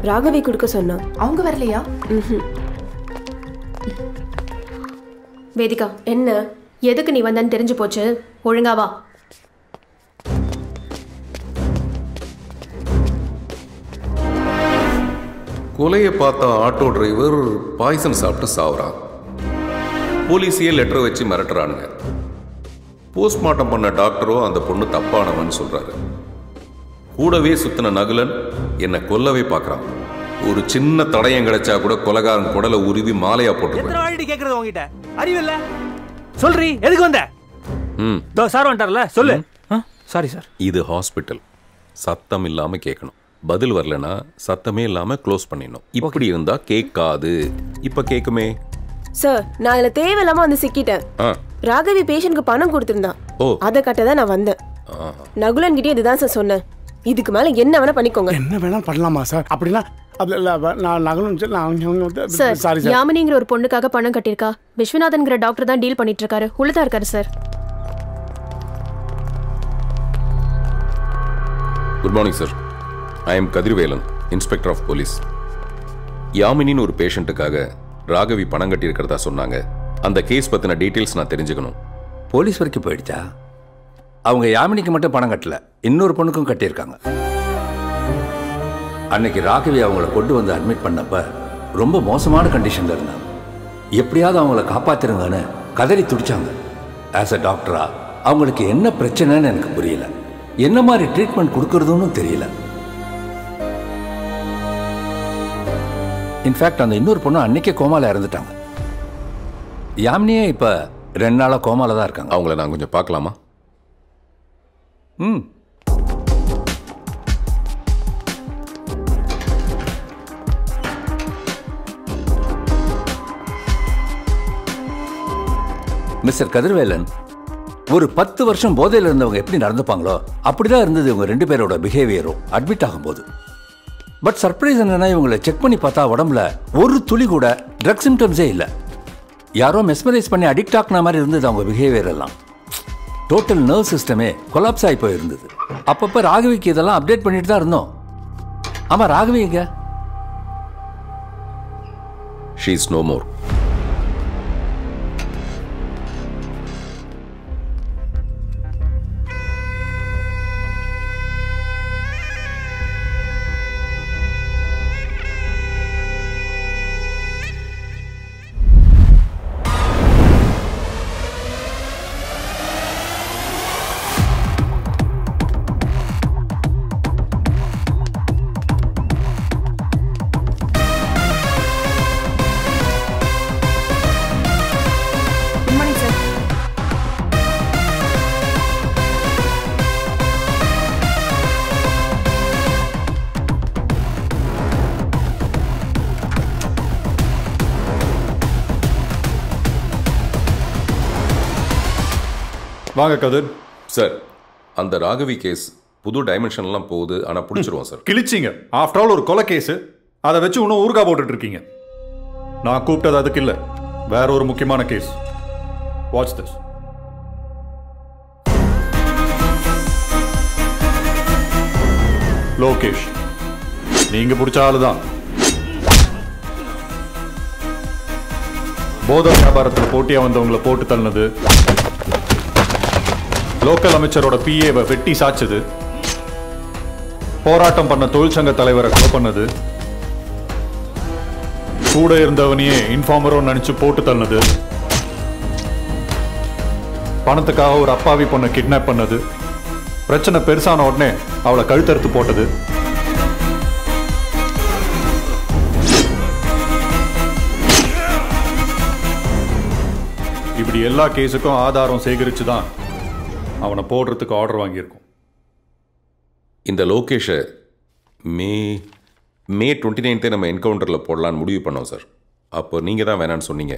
ராகவி கொடுக்க சொன்னா. அவங்க வரலையா? வேதிகா, என்ன? எதுக்கு நீ வந்தன்னு தெரிஞ்சு போச்சு. ஒழுங்கா வா. கொலையை பார்த்த ஆட்டோ டிரைவர் பாய்சன் சாப்பிட்டு சாவுறான். போலீஸையே லெட்டர் வச்சு மிரட்டுறானுங்க. போஸ்ட்மார்ட்டம் பண்ண டாக்டரோ அந்த பொண்ணு தப்பானவன்னு சொல்றாரு. கூடவே சுத்தின நகுலன் என்னை கொல்லவே பார்க்கறான். ஒரு சின்ன தடயம் கிடைச்சா கூட கொலைகாரன் குடலை உருவி மாலையா போட்டு கேக்குறது உங்ககிட்ட அறிவில்ல. சொல்றீ, எதுக்கு வந்த? சார் வந்துட்டார்ல, சொல்லு. Sorry sir. இது ஹாஸ்பிட்டல், சத்தம் இல்லாம கேட்கணும். பதில் வரலனா சத்தமே இல்லாம க்ளோஸ் பண்ணிடணும். இப்படி இருந்தா கேட்காது. இப்ப கேக்குமே. சார், நான் இதுல தேவையில்லாம வந்து சிக்கிட்டேன். ராகவி பேஷண்ட்க்கு பணம் கொடுத்திருந்தான். அதை கட்டதான் நான் வந்தேன். நகுலன் கிட்டே இதுதான் சார் சொன்னேன். இதுக்கு மேல என்ன வேணா பண்ணிக்கோங்க. என்ன வேணா பண்ணலாமா சார்? அப்படின்னா சார், யாமினிங்கிற ஒரு பொண்ணுக்காக பணம் கட்டிருக்கா. விஸ்வநாதன்ங்கிற டாக்டர் தான் டீல் பண்ணிட்டு இருக்காரு. உள்ளதா இருக்காரு sir. Good morning sir. I am Kathirvelan, inspector of police. யாமினின்னு ஒரு பேஷண்ட்டுக்காக ராகவி பணம் கட்டியிருக்கிறதா சொன்னாங்க. அந்த கேஸ் பத்தின டீட்டெயில்ஸ் நான் தெரிஞ்சுக்கணும். போலீஸ் வரைக்கும் போயிடுச்சா? அவங்க யாமினிக்கு மட்டும் பணம் கட்டல, இன்னொரு பொண்ணுக்கும் கட்டியிருக்காங்க. அன்னைக்கு ராகவி அவங்கள கொண்டு வந்து அட்மிட் பண்ணப்ப ரொம்ப மோசமான கண்டிஷன்ல இருந்தாங்க. எப்படியாவது அவங்கள காப்பாத்திருங்கன்னு கதறி துடிச்சாங்க. ஆஸ் அ டாக்டரா அவங்களுக்கு என்ன பிரச்சனைன்னு எனக்கு புரியல. என்ன மாதிரி ட்ரீட்மெண்ட் கொடுக்கறதுன்னு தெரியல. இன்ஃபேக்ட் அந்த இன்னொரு பொண்ணு அன்னைக்கே கோமால இறந்துட்டாங்க. யாமினியே இப்ப 2 நாளா கோமால தான் இருக்காங்க. அவங்கள நான் கொஞ்சம் பார்க்கலாமா? மிஸ்டர் கதிர்வேலன், ஒரு 10 வருஷம் போதையில் இருந்தவங்க எப்படி நடந்துப்பாங்களோ அப்படிதான் இருந்தது இவங்க 2 பேரோட பிஹேவியரும் அட்மிட் ஆகும்போது. பட் சர்ப்ரைஸ் என்னன்னா, இவங்களை செக் பண்ணி பார்த்தா உடம்புல ஒரு துளி கூட ட்ரக் சிம்டம்ஸே இல்லை. யாரோ மெஸ்மரைஸ் பண்ணி அடிக்ட் ஆகின மாதிரி இருந்தது அவங்க பிஹேவியர் எல்லாம். டோட்டல் நர்வ் சிஸ்டமே கொலாப்ஸ் ஆகி போயிருந்தது. அப்பப்போ ராகவிக்கு இதெல்லாம் அப்டேட் பண்ணிட்டு தான் இருந்தோம். ஆமா, ராகவி எங்க? She is no more. வாங்க கதிர். சார், அந்த ராகவி கேஸ் புது டைமென்ஷன்லாம் போகுது. ஆனால் பிடிச்சிருவோம் சார். கிழிச்சிங்க. ஆஃப்டர் ஆல் ஒரு கொலை கேஸு, அதை வச்சு இன்னும் ஊறுகாய் போட்டுட்டு இருக்கீங்க. நான் கூப்பிட்டது அதுக்கு இல்லை, வேற ஒரு முக்கியமான கேஸ். Watch this. லோகேஷ், நீங்க பிடிச்ச ஆளுதான். போதை வியாபாரத்தில் போட்டியா வந்தவங்களை போட்டு தள்ளினது, லோக்கல் அமைச்சரோட பிஏவை வெட்டி சாச்சது, போராட்டம் பண்ண தொழிற்சங்க தலைவரை கொலை பண்ணது, கூட இருந்தவனையே இன்ஃபார்மரோ நினைச்சு போட்டு தள்ளினது, பணத்துக்காக ஒரு அப்பாவி பொண்ணை கிட்னாப் பண்ணது, பிரச்சனை பெருசான உடனே அவளை கழுத்தறுத்து போட்டது, இப்படி எல்லா கேஸுக்கும் ஆதாரம் சேகரிச்சு தான் அவனை போடுறதுக்கு ஆர்டர் வாங்கியிருக்கோம். இந்த லோகேஷை மே 29 நம்ம என்கவுண்டரில் போடலான்னு முடிவு பண்ணோம் சார். அப்போ நீங்கள் தான் வேணான்னு சொன்னீங்க.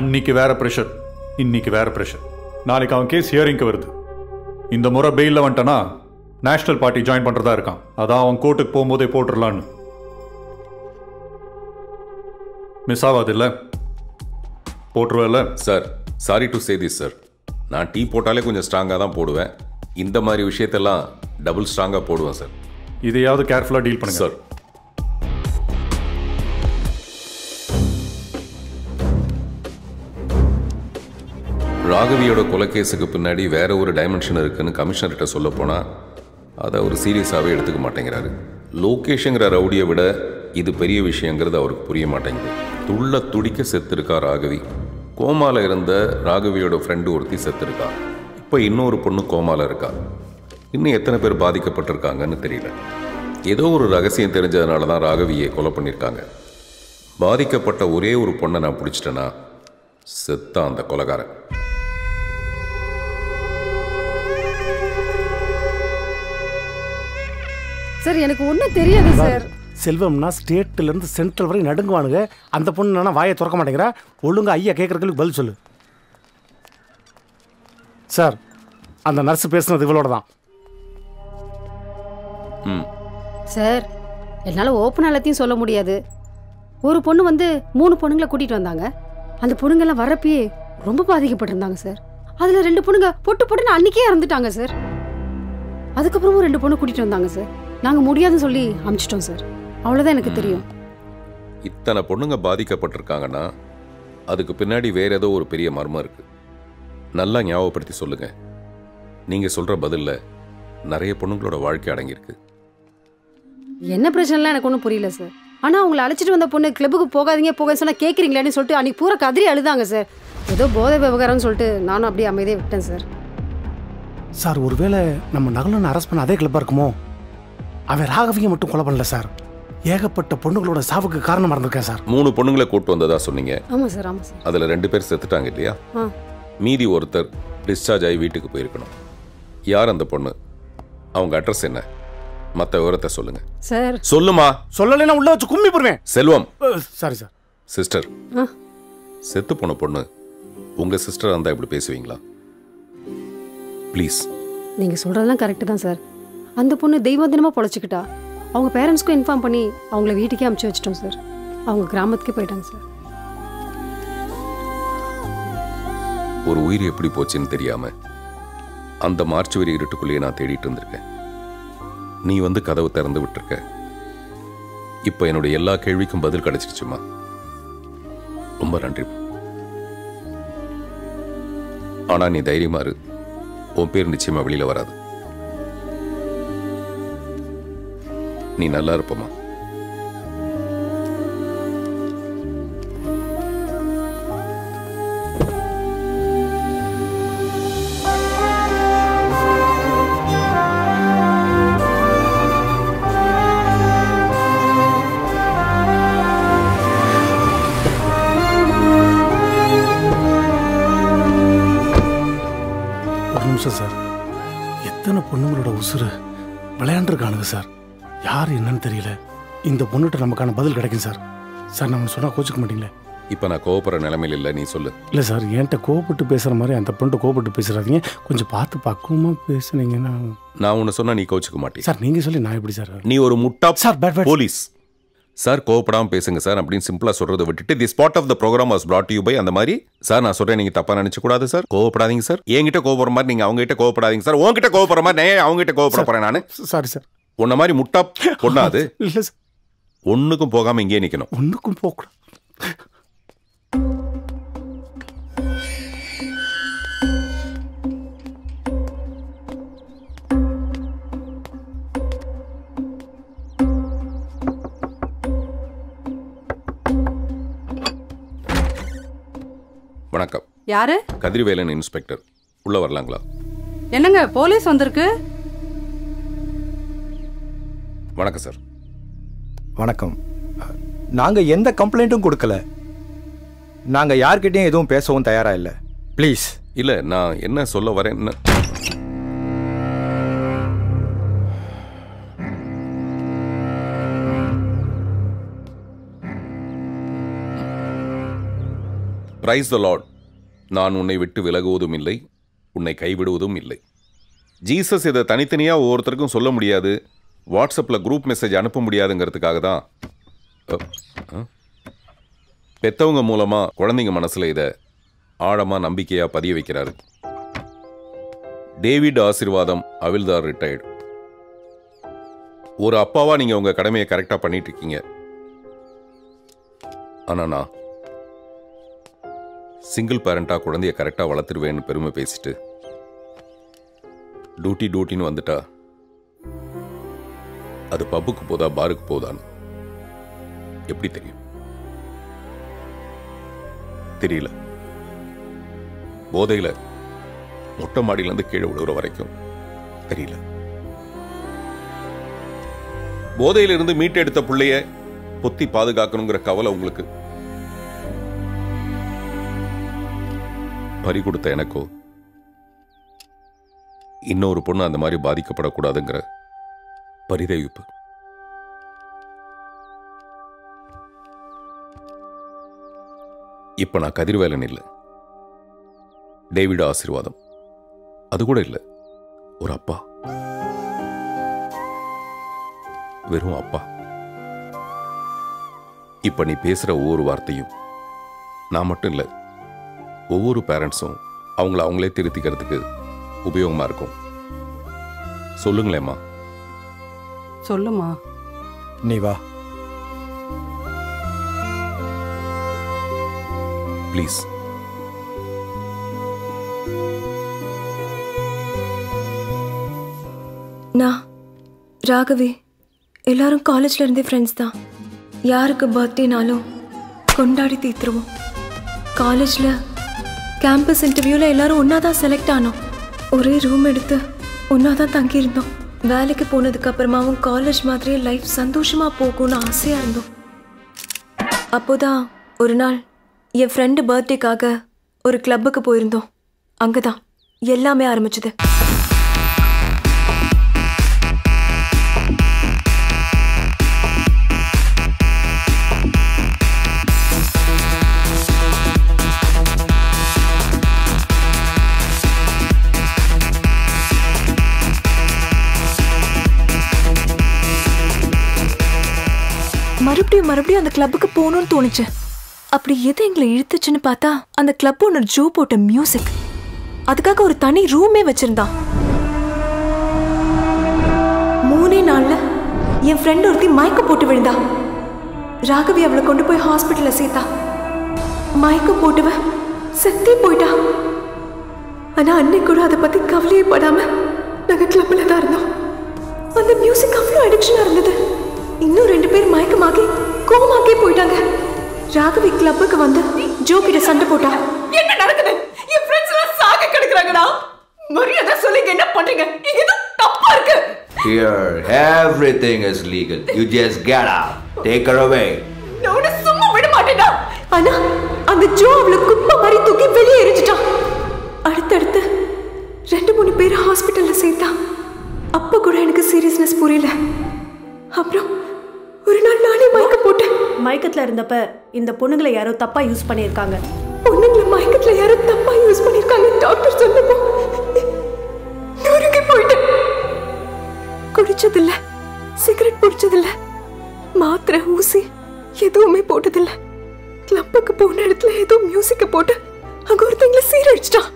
அன்னைக்கு வேற ப்ரெஷர், இன்னைக்கு வேற ப்ரெஷர். நாளைக்கு அவன் கேஸ் ஹியரிங்க்கு வருது. இந்த முறை பெயிலில் வந்துட்டனா நேஷனல் பார்ட்டி ஜாயின் பண்ணுறதா இருக்கான். அதான் அவன் கோர்ட்டுக்கு போகும்போதே போட்டுடலான்னு. மிஸ் ஆகாது இல்லை? போட்டுருவேல்ல sir? Sorry to say this sir, நான் டீ போட்டாலே கொஞ்சம் ஸ்ட்ராங்காக தான் போடுவேன். இந்த மாதிரி விஷயத்தெல்லாம் டபுள் ஸ்ட்ராங்காக போடுவேன் சார். இதையாவது கேர்ஃபுல்லாக டீல் பண்ணுங்க சார். ராகவியோட கொலைகேஸுக்கு பின்னாடி வேற ஒரு டைமென்ஷன் இருக்குன்னு கமிஷனர்கிட்ட சொல்ல போனா அதை அவர் சீரியஸாகவே எடுத்துக்க மாட்டேங்கிறாரு. லோகேஷுங்கிற ரவுடியை விட இது பெரிய விஷயங்கிறது அவருக்கு புரிய மாட்டேங்குது. துள்ள துடிக்க செத்துருக்கா ராகவி. கோமால இருந்த ராகவியோட ஃப்ரெண்டு ஒருத்தி செத்துருக்கா. இப்போ இன்னொரு பொண்ணு கோமால இருக்கா. இன்னும் எத்தனை பேர் பாதிக்கப்பட்டிருக்காங்கன்னு தெரியல. ஏதோ ஒரு ரகசியம் தெரிஞ்சதுனால தான் ராகவியை கொலை பண்ணியிருக்காங்க. பாதிக்கப்பட்ட ஒரே ஒரு பொண்ணை நான் பிடிச்சிட்டேன்னா செத்தான் அந்த கொலைகாரன். சார் எனக்கு ஒன்றும் தெரியாது சார். செல்வம்னா ஸ்டேட்ல இருந்து சென்ட்ரல் வரைக்கும் நடுங்குவானுங்க. அந்த பொண்ணு நானா வாயை திறக்க மாட்டேங்கிறா. ஒழுங்கா ஐயா கேட்கறதுக்கு பதில் சொல்லு சார். அந்த நர்ஸ் பேசுனது இவளோட தான். சார் என்னால் ஓப்பன் எல்லாத்தையும் சொல்ல முடியாது. ஒரு பொண்ணு வந்து 3 பொண்ணுங்களை கூட்டிகிட்டு வந்தாங்க. அந்த பொண்ணுங்கெல்லாம் வரப்பயே ரொம்ப பாதிக்கப்பட்டிருந்தாங்க சார். அதில் 2 பொண்ணுங்க பொட்டுன்னு அன்றைக்கே இறந்துட்டாங்க சார். அதுக்கப்புறமும் 2 பொண்ணு கூட்டிகிட்டு வந்தாங்க சார். நாங்கள் முடியாதுன்னு சொல்லி அனுப்பிச்சிட்டோம் சார். அவ்வளோதான் எனக்கு தெரியும். இத்தனை பொண்ணுங்க பாதிக்கப்பட்டிருக்காங்கன்னா அதுக்கு பின்னாடி வேற ஏதோ ஒரு பெரிய மர்மம் இருக்கு. நல்லா ஞாபகப்படுத்தி சொல்லுங்க. நீங்க சொல்ற பதில்ல நிறைய பொண்ணுங்களோட வாழ்க்கை அடங்கியிருக்கு. என்ன பிரச்சனைலாம் எனக்கு ஒன்றும் புரியல சார். ஆனால் அவங்களை அழைச்சிட்டு வந்த பொண்ணு கிளப்புக்கு போகாதீங்க சொன்னால் கேட்குறீங்களேன்னு சொல்லிட்டு அன்றைக்கி பூரா கதறி அழுதாங்க சார். ஏதோ போதை விவகாரம்னு சொல்லிட்டு நானும் அப்படியே அமைதியாக விட்டேன் சார். சார் ஒருவேளை நம்ம நகலன்னு அரெஸ்ட் பண்ண அதே கிளப்பாக இருக்குமோ? அவன் ராகவியை மட்டும் கொலை பண்ணல சார். ஏகப்பட்ட பொண்ணுங்களோட சாவுக்கு காரணமாக இருந்திருக்கேன் சார். 3 பொண்ணுங்களை கூட்டு வந்ததா சொன்னீங்க. ஆமாம் சார், ஆமாம் சார். அதில் 2 பேர் செத்துட்டாங்க இல்லையா? மீதி ஒருத்தர் டிஸ்சார்ஜ் ஆகி வீட்டுக்கு போயிருக்கணும். யார் அந்த பொண்ணு? அவங்க அட்ரஸ் என்ன? மற்ற விவரத்தை சொல்லுங்க சார். சொல்லுமா. சொல்லலைன்னா உள்ள வச்சு கும்மி போடுவேன். செல்வம். Sorry sir. சிஸ்டர், செத்து போன பொண்ணு உங்க சிஸ்டர் இருந்தா இப்படி பேசுவீங்களா? ப்ளீஸ். நீங்கள் சொல்கிறதெல்லாம் கரெக்டு தான் சார். அந்த பொண்ணு தெய்வ தினமாக பொழைச்சிக்கிட்டா. அவங்க பேரண்ட்ஸ்க்கும் இன்ஃபார்ம் பண்ணி அவங்கள வீட்டுக்கே அனுப்பிச்சி வச்சிட்டோம் சார். அவங்க கிராமத்துக்கே போயிட்டாங்க சார். ஒரு உயிர் எப்படி போச்சுன்னு தெரியாம அந்த மார்ச்சுவரி இருட்டுக்குள்ளேயே நான் தேடிட்டு இருந்திருக்கேன். நீ வந்து கதவு திறந்து விட்டுருக்க. இப்ப என்னுடைய எல்லா கேள்விக்கும் பதில் கிடைச்சிருச்சுமா. ரொம்ப நன்றி. ஆனா நீ தைரியமா இரு. உன் பேர் நிச்சயமா வெளியில வராது. நீ நல்லா இருப்பமா. சார் எத்தனை பொண்ணுங்களோட உசுறு விளையாண்டுருக்கானுங்க சார். யார் என்னன்னு தெரியல. இந்த பொண்ணுகிட்ட நமக்கான பதில் கிடைக்கும் சார். சார் நான் சொன்னா கோச்சுக்க மாட்டீங்களே? இப்ப நான் கோவப்படுற நிலைமையில் இல்லை. நீ சொல்லு. இல்லை சார், என்கிட்ட கோவப்பட்டு பேசுற மாதிரி அந்த பொண்ணு கோவப்பட்டு பேசுறாதீங்க. கொஞ்சம் பார்த்து பக்குவமா பேசுனீங்கன்னா. நான் உன்னை சொன்னா நீ கோச்சுக்க மாட்டேன் சார். நீங்க சொல்லி நான் எப்படி சார்? நீ ஒரு முட்டா சார். Police sir. கோவப்படாம பேசுங்க சார் அப்படின்னு சிம்பிளா சொல்றதை விட்டுட்டு the spot of the program was brought to you by அந்த மாதிரி சார் நான் சொல்றேன். நீங்க தப்பா நினைச்சு கூடாது சார். கோவப்படாதீங்க சார். என்கிட்ட கோவப்படுற மாதிரி நீங்க அவங்க கிட்ட கோவப்படாதீங்க சார். உங்ககிட்ட கோவப்படுற மாதிரி நான் அவங்க கிட்ட கோவப்பட போறேன் நானு. Sorry sir. உன்ன மாதிரி முட்டா பொண்ணாது. இல்லை சார். ஒண்ணுக்கும் போகாம இங்கே நிக்கணும். ஒண்ணுக்கும் போக. வணக்கம். யாரு? கதிர்வேலன் இன்ஸ்பெக்டர். உள்ள வரலாங்களா? என்னங்க போலீஸ் வந்திருக்கு? வணக்கம் சார். வணக்கம். நாங்க எந்த கம்ப்ளைண்ட்டும் கொடுக்கல. நாங்க யார்கிட்டயும் எதுவும் பேசவும் தயாரா இல்லை. ப்ளீஸ். இல்ல நான் என்ன சொல்ல வரேன். Praise the Lord. நான் உன்னை விட்டு விலகுவதும் இல்லை, உன்னை கைவிடுவதும் இல்லை. ஜீசஸ் இதை தனித்தனியா ஒவ்வொருத்தருக்கும் சொல்ல முடியாது, வாட்ஸ்அப்பில் குரூப் மெசேஜ் அனுப்ப முடியாதுங்கிறதுக்காக தான் பெத்தவங்க மூலமா குழந்தைங்க மனசுல இதை ஆழமா நம்பிக்கையா பதிய வைக்கிறாரு. டேவிட் ஆசீர்வாதம், அவில்தார் ரிட்டையர்டு. ஒரு அப்பாவா நீங்க உங்க கடமையை கரெக்டா பண்ணிட்டு இருக்கீங்க. ஆனா நான் சிங்கிள் பேரண்டா குழந்தைய கரெக்டா வளர்த்துருவேன்னு பெருமை பேசிட்டு டியூட்டின்னு வந்துட்டா அது பப்புக்கு போதா பாருக்கு போதான்னு எப்படி தெரியும்? தெரியல. போதையில மொட்டை மாடியிலிருந்து கீழே விழுகிற வரைக்கும் தெரியல. போதையிலிருந்து மீட்டெடுத்த பிள்ளைய பொத்தி பாதுகாக்கணுங்கிற கவலை உங்களுக்கு. பறி கொடுத்த எனக்கோ இன்னொரு பொண்ணு அந்த மாதிரி பாதிக்கப்படக்கூடாதுங்கிற பரிதவிப்பு. இப்ப நான் கதிர்வேலன் இல்லை, டேவிட் ஆசீர்வாதம். அது கூட இல்லை, ஒரு அப்பா, வெறும் அப்பா. இப்ப நீ பேசுற ஒவ்வொரு வார்த்தையும் நான் மட்டும் இல்லை, ஒவ்வொரு பேரண்ட்ஸும் அவங்களே திருத்திக்கிறதுக்கு உபயோகமா இருக்கும். சொல்லுங்களேம்மா. சொல்லுமா. நீ வா ப்ளீஸ். நான் ராகவி எல்லாரும் காலேஜ்ல இருந்தே ஃப்ரெண்ட்ஸ் தான். யாருக்கு பர்த்டேனாலும் கொண்டாடி தீர்த்துருவோம். காலேஜ்ல கேம்பஸ் இன்டர்வியூவில் எல்லாரும் ஒன்றா தான் செலக்ட் ஆனோம். ஒரே ரூம் எடுத்து ஒன்றா தான் தங்கியிருந்தோம். வேலைக்கு போனதுக்கு அப்புறமாவும் காலேஜ் மாதிரியே லைஃப் சந்தோஷமா போகும்னு ஆசையாக இருந்தோம். அப்போதான் ஒரு நாள் என் ஃப்ரெண்டு பர்த்டேக்காக ஒரு கிளப்புக்கு போயிருந்தோம். அங்கே தான் எல்லாமே ஆரம்பிச்சது. மறுபடியும் அந்த கிளப்புக்கு போகணும்னு தோணுச்சு. அப்படி எது எங்களை இழுத்துச்சுன்னு பார்த்தா அந்த கிளப் ஒன்று ஜோ போட்ட மியூசிக். அதுக்காக ஒரு தனி ரூமே வச்சிருந்தான். 3 நாள்ல என் ஃப்ரெண்ட் ஒருத்தி மயக்கம் போட்டு விழுந்தா. ராகவி அவளை கொண்டு போய் ஹாஸ்பிட்டல்ல சேர்த்தா. மயக்கம் போட்டுவ செத்தே போயிட்டா. ஆனா அன்னைக்கு கூட அதை பத்தி கவலையே படாம நாங்க கிளப்ல தான் இருந்தோம். அந்த மியூசிக் அவ்வளோ அடிக்ஷனா இருந்தது. இன்னும் 2 பேர் மயக்கமாகி கோமாக்கே போயிட்டாங்க. ராகவி கிளப்புக்கு வந்து ஜோ கிட்ட சண்டை போட்டா. என்ன நடக்குது? என் ஃப்ரெண்ட்ஸ் எல்லாம் சாக கிடக்குறாங்கடா. மரியாதை சொல்லுங்க, என்ன பண்றீங்க? இங்க ஏதோ தப்பா இருக்கு. Here everything is legal. You just get out. Take her away. நான் சும்மா விட மாட்டேன்டா. ஆனா அந்த ஜோ அவளை குப்பை மாதிரி தூக்கி வெளியே எரிஞ்சிட்டான். அடுத்தடுத்து 2-3 பேர் ஹாஸ்பிட்டல்ல சேர்த்தா. அப்ப கூட எனக்கு சீரியஸ்னஸ் புரியல. அப்புறம் ஒரு நாள் நானே மயக்கம் போட்டேன். மயக்கத்துல இருந்தப்ப இந்த பொண்ணுங்களை யாரோ தப்பா யூஸ் பண்ணிருக்காங்க. பொண்ணுங்களை மயக்கத்துல யாரோ தப்பா யூஸ் பண்ணிருக்காங்க டாக்டர் சொன்னப்போ நொறுங்கி போயிட்டேன். குடிச்சதில்ல, சிகரெட் பிடிச்சதில்ல, மாத்திரை ஊசி எதுவுமே போட்டதில்ல. கிளப்புக்கு போன இடத்துல ஏதோ மியூசிக்க போட்டு அங்க ஒருத்தங்களை சீரழிச்சிட்டான்.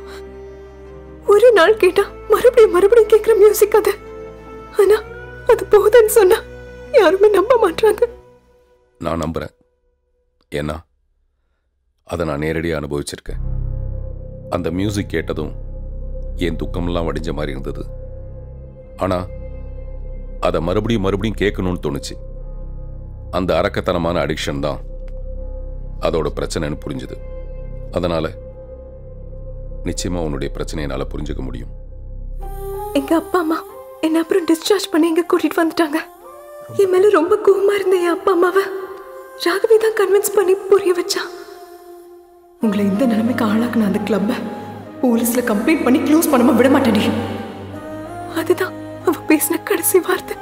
ஒரு நாள் கேட்டா மறுபடியும் கேட்கிற மியூசிக் அது. ஆனா அது போதுன்னு சொன்னா யாருமே நம்ப மாட்டாங்க. நான் நம்புறேன். ஏன்னா அதை நான் நேரடியாக அனுபவிச்சிருக்கேன். அந்த மியூசிக் கேட்டதும் என் துக்கமெல்லாம் வடிஞ்ச மாதிரி இருந்தது. ஆனா அதை மறுபடியும் கேட்கணும்னு தோணுச்சு. அந்த அரக்கத்தனமான அடிக்ஷன் தான் அதோட பிரச்சனைன்னு புரிஞ்சுது. அதனால நிச்சயமா உன்னுடைய பிரச்சனையை என்னால புரிஞ்சுக்க முடியும். எங்க அப்பா அம்மா என்ன அப்புறம் டிஸ்சார்ஜ் பண்ணி இங்க கூட்டிட்டு வந்துட்டாங்க. என் மேல ரொம்ப கோவமா இருந்த என் அப்பா அம்மாவை ராகவி தான் கன்வின்ஸ் பண்ணி புரிய வச்சா. உங்களை இந்த நிலைமைக்கு ஆளாக்குன அந்த கிளப்பை போலீஸ்ல கம்ப்ளைண்ட் பண்ணி க்ளோஸ் பண்ணாம விட மாட்டேடி. அதுதான் அவ பேசின கடைசி வார்த்தை.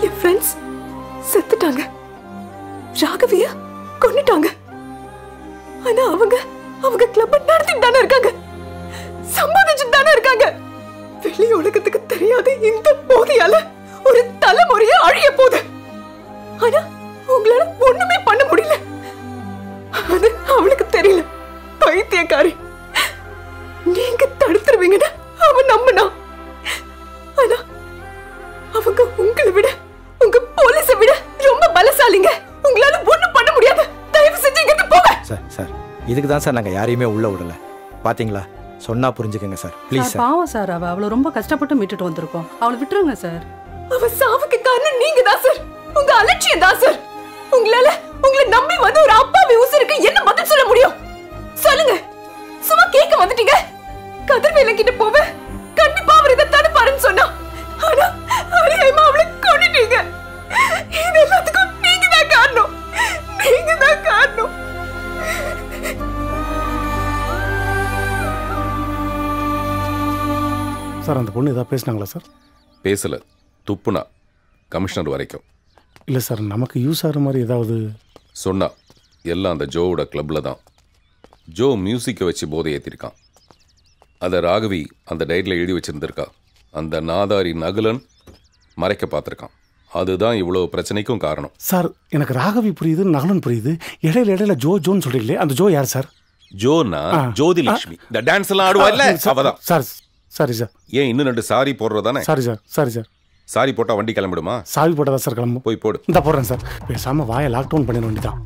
என் ஃப்ரெண்ட்ஸ் செத்துட்டாங்க, ராகவிய கொன்னுட்டாங்க. ஆனா அவங்க கிளப்பை நடத்திட்டு தானே இருக்காங்க, சம்பாதிச்சுட்டு தானே இருக்காங்க. வெளி உலகத்துக்கு தெரியாத இந்த போதையால ஒரு தலைமுறையா அழிய போகுது. ஆனா உங்களால ஒண்ணுமே பண்ண முடியல. அது அவளுக்கு தெரியல. பைத்தியக்காரி. நீங்க தடுத்துருவீங்கன்னு அவன் நம்பினா. ஆனா இதுக்கு தான் சார் நாங்கள் யாரையுமே உள்ள விடலை. பார்த்தீங்களா, சொன்னா புரிஞ்சுக்கங்க சார் ப்ளீஸ் சார். பாவம் சார், அவளை ரொம்ப கஷ்டப்பட்டு மீட்டுட்டு வந்திருக்கோம். அவளை விட்டுருங்க சார். அவ சாவுக்கு காரணம் நீங்க தான் சார். உங்க அலட்சியம் தான் சார். உங்களை நம்பி வந்து ஒரு அப்பாவி உசுருக்கு என்ன பதில் சொல்ல முடியும் சொல்லுங்க? சும்மா கேட்க வந்துட்டீங்க. கதிர்வேலன் கிட்ட போவ கண்டிப்பா அவர் இதை தடுப்பாருன்னு சொன்னா, ஆனா அநியாயமா அவளை கொன்னுட்டீங்க. இது எல்லாத்துக்கும் நீங்க தான் காரணம். நீங்க தான் காரணம். சார் அந்த பொண்ணு ஏதாவது பேசினாங்களா சார்? பேசல, துப்புனா கமிஷனர் வரைக்கும். இல்லை சார், நமக்கு யூஸ் ஆகிற மாதிரி ஏதாவது சொன்னா. எல்லாம் அந்த ஜோவோட கிளப்பில் தான். ஜோ மியூசிக்கை வச்சு போதை ஏற்றிருக்கான். அதை ராகவி அந்த டைரியில் எழுதி வச்சுருந்துருக்கா. அந்த நாதாரி நகுலன் மறைக்க பார்த்துருக்கான். அதுதான் இவ்வளோ பிரச்சனைக்கும் காரணம். சார் எனக்கு ராகவி புரியுது, நகுலன் புரியுது. இடையில ஜோன்னு சொல்கிறீங்களே, அந்த ஜோ யார் சார்? ஜோனா ஜோதிலட்சுமி, இந்த டான்ஸ் எல்லாம் ஆடுவா இல்ல, அவதான். Sir sorry sir. ஏன் இன்னும் 2 சாரி போடுறதானே? Sorry sir, sorry sir. Sorry போட்டால் வண்டி கிளம்பிடுமா? சாவி போட்டால் தான் சார் கிளம்பும். போய் போடு. இந்த போடுறேன் சார். பேசாமல் வாயை லாக்டவுன் பண்ணிட வேண்டியதான்.